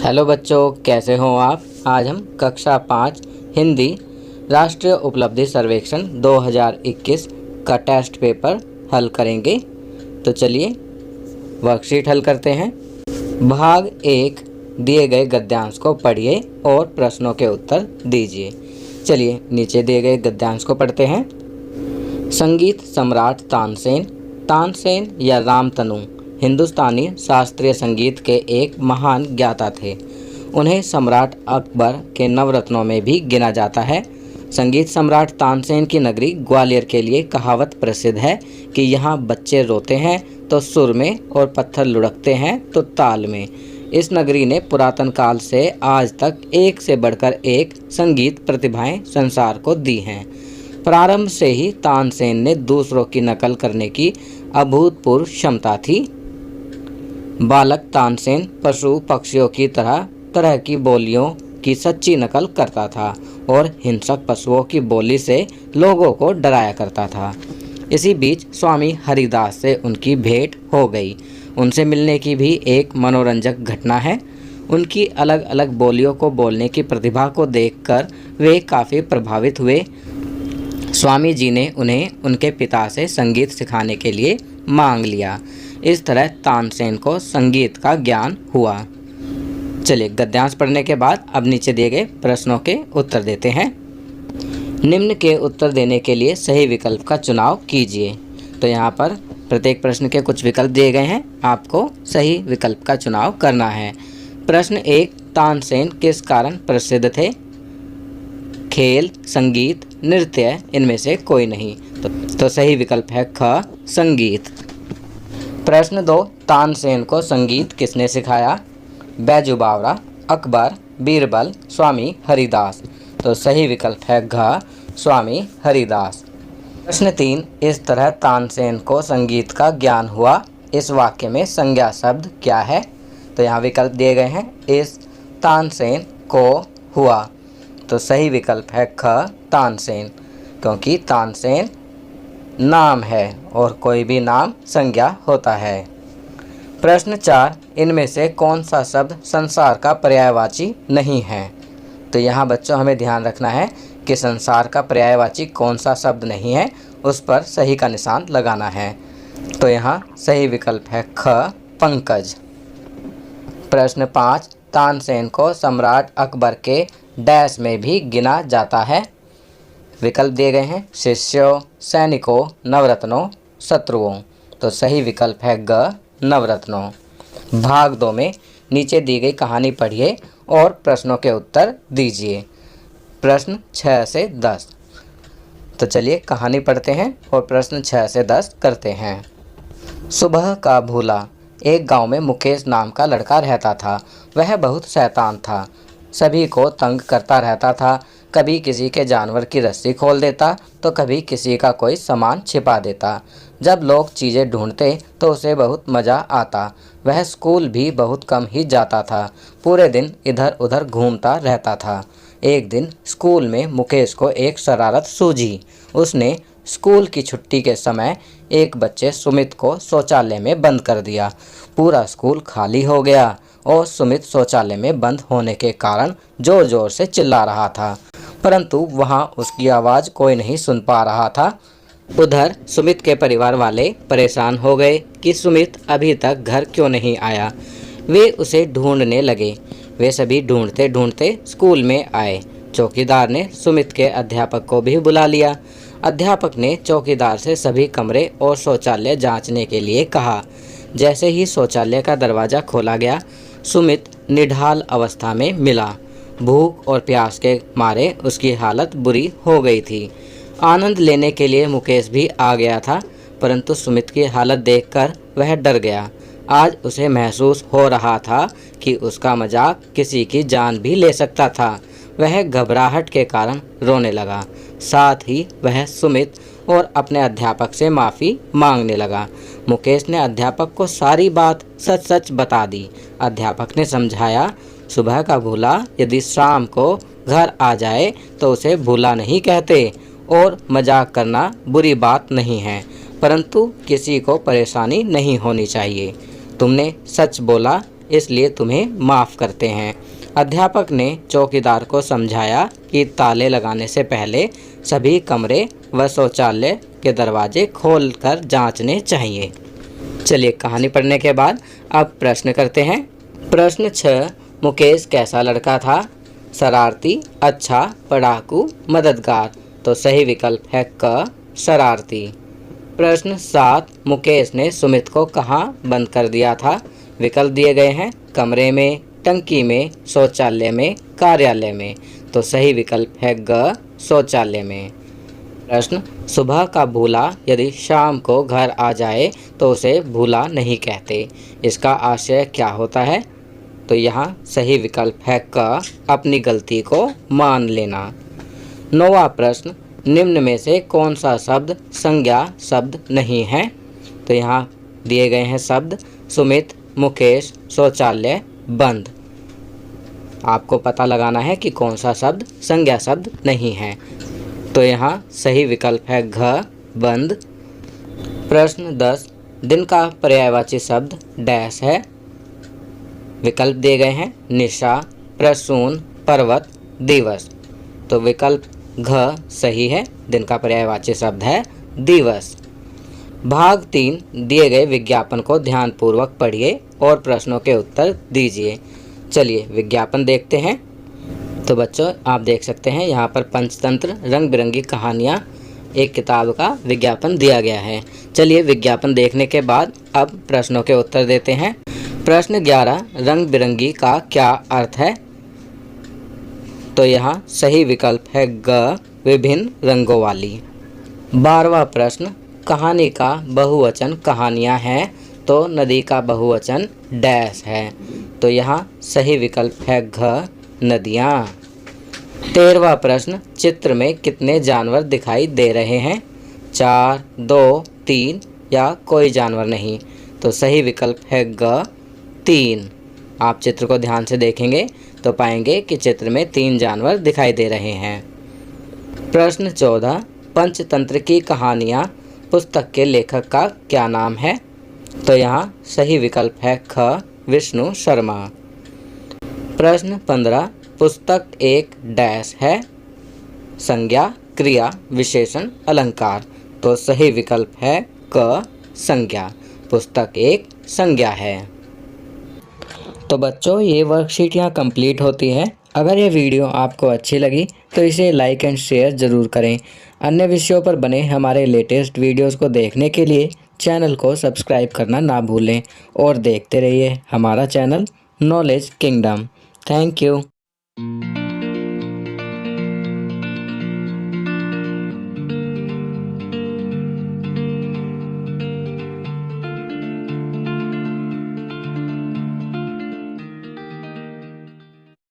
Hello बच्चों, कैसे हो आप। आज हम कक्षा 5 हिंदी राष्ट्रीय उपलब्धि सर्वेक्षण 2021 का टेस्ट पेपर हल करेंगे। तो चलिए वर्कशीट हल करते हैं। भाग 1 दिए गए गद्यांश को पढ़िए और प्रश्नों के उत्तर दीजिए। चलिए नीचे दिए गए गद्यांश को पढ़ते हैं। संगीत सम्राट तानसेन, तानसेन या रामतनु हिंदुस्तानी शास्त्रीय संगीत के एक महान ज्ञाता थे। उन्हें सम्राट अकबर के नवरत्नों में भी गिना जाता है। संगीत सम्राट तानसेन की नगरी ग्वालियर के लिए कहावत प्रसिद्ध है कि यहाँ बच्चे रोते हैं तो सुर में और पत्थर लुढ़कते हैं तो ताल में। इस नगरी ने पुरातन काल से आज तक एक से बढ़कर एक संगीत प्रतिभाएं संसार को दी हैं। प्रारंभ से ही तानसेन ने दूसरों की नकल करने की अभूतपूर्व क्षमता थी। बालक तानसेन पशु पक्षियों की तरह तरह की बोलियों की सच्ची नकल करता था और हिंसक पशुओं की बोली से लोगों को डराया करता था। इसी बीच स्वामी हरिदास से उनकी भेंट हो गई। उनसे मिलने की भी एक मनोरंजक घटना है। उनकी अलग अलग बोलियों को बोलने की प्रतिभा को देखकर वे काफ़ी प्रभावित हुए। स्वामी जी ने उन्हें उनके पिता से संगीत सिखाने के लिए मांग लिया। इस तरह तानसेन को संगीत का ज्ञान हुआ। चलिए गद्यांश पढ़ने के बाद अब नीचे दिए गए प्रश्नों के उत्तर देते हैं। निम्न के उत्तर देने के लिए सही विकल्प का चुनाव कीजिए। तो यहाँ पर प्रत्येक प्रश्न के कुछ विकल्प दिए गए हैं, आपको सही विकल्प का चुनाव करना है। प्रश्न 1, तानसेन किस कारण प्रसिद्ध थे। खेल, संगीत, नृत्य, इनमें से कोई नहीं। तो सही विकल्प है ख, संगीत। प्रश्न 2, तानसेन को संगीत किसने सिखाया। बैजू बावरा, अकबर, बीरबल, स्वामी हरिदास। तो सही विकल्प है घ, स्वामी हरिदास। प्रश्न 3, इस तरह तानसेन को संगीत का ज्ञान हुआ। इस वाक्य में संज्ञा शब्द क्या है। तो यहाँ विकल्प दिए गए हैं। इस तानसेन को हुआ। तो सही विकल्प है ख, तानसेन, क्योंकि तानसेन नाम है और कोई भी नाम संज्ञा होता है। प्रश्न 4, इनमें से कौन सा शब्द संसार का पर्यायवाची नहीं है। तो यहाँ बच्चों हमें ध्यान रखना है कि संसार का पर्यायवाची कौन सा शब्द नहीं है, उस पर सही का निशान लगाना है। तो यहाँ सही विकल्प है ख, पंकज। प्रश्न 5, तानसेन को सम्राट अकबर के डैश में भी गिना जाता है। विकल्प दिए गए हैं। शिष्यों, सैनिकों, नवरत्नों, शत्रुओं। तो सही विकल्प है ग, नवरत्नों। भाग 2 में नीचे दी गई कहानी पढ़िए और प्रश्नों के उत्तर दीजिए। प्रश्न 6 से 10। तो चलिए कहानी पढ़ते हैं और प्रश्न 6 से 10 करते हैं। सुबह का भूला। एक गांव में मुकेश नाम का लड़का रहता था। वह बहुत शैतान था, सभी को तंग करता रहता था। कभी किसी के जानवर की रस्सी खोल देता तो कभी किसी का कोई सामान छिपा देता। जब लोग चीज़ें ढूंढते तो उसे बहुत मज़ा आता। वह स्कूल भी बहुत कम ही जाता था, पूरे दिन इधर उधर घूमता रहता था। एक दिन स्कूल में मुकेश को एक शरारत सूझी। उसने स्कूल की छुट्टी के समय एक बच्चे सुमित को शौचालय में बंद कर दिया। पूरा स्कूल खाली हो गया और सुमित शौचालय में बंद होने के कारण ज़ोर ज़ोर से चिल्ला रहा था, परंतु वहाँ उसकी आवाज़ कोई नहीं सुन पा रहा था। उधर सुमित के परिवार वाले परेशान हो गए कि सुमित अभी तक घर क्यों नहीं आया। वे उसे ढूंढने लगे। वे सभी ढूंढते ढूंढते स्कूल में आए। चौकीदार ने सुमित के अध्यापक को भी बुला लिया। अध्यापक ने चौकीदार से सभी कमरे और शौचालय जांचने के लिए कहा। जैसे ही शौचालय का दरवाज़ा खोला गया, सुमित निढाल अवस्था में मिला। भूख और प्यास के मारे उसकी हालत बुरी हो गई थी। आनंद लेने के लिए मुकेश भी आ गया था, परंतु सुमित की हालत देखकर वह डर गया। आज उसे महसूस हो रहा था कि उसका मजाक किसी की जान भी ले सकता था। वह घबराहट के कारण रोने लगा। साथ ही वह सुमित और अपने अध्यापक से माफ़ी मांगने लगा। मुकेश ने अध्यापक को सारी बात सच सच बता दी। अध्यापक ने समझाया, सुबह का भूला यदि शाम को घर आ जाए तो उसे भूला नहीं कहते और मजाक करना बुरी बात नहीं है, परंतु किसी को परेशानी नहीं होनी चाहिए। तुमने सच बोला इसलिए तुम्हें माफ़ करते हैं। अध्यापक ने चौकीदार को समझाया कि ताले लगाने से पहले सभी कमरे व शौचालय के दरवाजे खोलकर जांचने चाहिए। चलिए कहानी पढ़ने के बाद अब प्रश्न करते हैं। प्रश्न 6, मुकेश कैसा लड़का था? शरारती, अच्छा, पढ़ाकू, मददगार। तो सही विकल्प है क, शरारती। प्रश्न 7, मुकेश ने सुमित को कहाँ बंद कर दिया था? विकल्प दिए गए हैं कमरे में, टंकी में, शौचालय में, कार्यालय में। तो सही विकल्प है ग, शौचालय में। प्रश्न, सुबह का भूला यदि शाम को घर आ जाए तो उसे भूला नहीं कहते, इसका आशय क्या होता है? तो यहाँ सही विकल्प है क, अपनी गलती को मान लेना। 9वां प्रश्न, निम्न में से कौन सा शब्द संज्ञा शब्द नहीं है? तो यहाँ दिए गए हैं शब्द सुमित, मुकेश, शौचालय, बंद। आपको पता लगाना है कि कौन सा शब्द संज्ञा शब्द नहीं है। तो यहाँ सही विकल्प है घ, बंद। प्रश्न 10, दिन का पर्यायवाची शब्द डैश है? विकल्प दिए गए हैं निशा, प्रसून, पर्वत, दिवस। तो विकल्प घ सही है, दिन का पर्यायवाची शब्द है दिवस। भाग 3 दिए गए विज्ञापन को ध्यानपूर्वक पढ़िए और प्रश्नों के उत्तर दीजिए। चलिए विज्ञापन देखते हैं। तो बच्चों आप देख सकते हैं यहाँ पर पंचतंत्र रंग बिरंगी कहानियाँ एक किताब का विज्ञापन दिया गया है। चलिए विज्ञापन देखने के बाद अब प्रश्नों के उत्तर देते हैं। प्रश्न 11, रंग बिरंगी का क्या अर्थ है? तो यहाँ सही विकल्प है ग, विभिन्न रंगों वाली। 12वां प्रश्न, कहानी का बहुवचन कहानियाँ हैं तो नदी का बहुवचन डैश है। तो यहाँ सही विकल्प है घ, नदियाँ। 13वां प्रश्न, चित्र में कितने जानवर दिखाई दे रहे हैं? 4, 2, 3 या कोई जानवर नहीं। तो सही विकल्प है ग, 3। आप चित्र को ध्यान से देखेंगे तो पाएंगे कि चित्र में 3 जानवर दिखाई दे रहे हैं। प्रश्न 14, पंचतंत्र की कहानियाँ पुस्तक के लेखक का क्या नाम है? तो यहाँ सही विकल्प है ख, विष्णु शर्मा। प्रश्न 15, पुस्तक एक डैश है? संज्ञा, क्रिया, विशेषण, अलंकार। तो सही विकल्प है क, संज्ञा। पुस्तक एक संज्ञा है। तो बच्चों ये वर्कशीट यहाँ कंप्लीट होती है। अगर ये वीडियो आपको अच्छी लगी तो इसे लाइक एंड शेयर ज़रूर करें। अन्य विषयों पर बने हमारे लेटेस्ट वीडियोस को देखने के लिए चैनल को सब्सक्राइब करना ना भूलें और देखते रहिए हमारा channel knowledge kingdom. Thank you.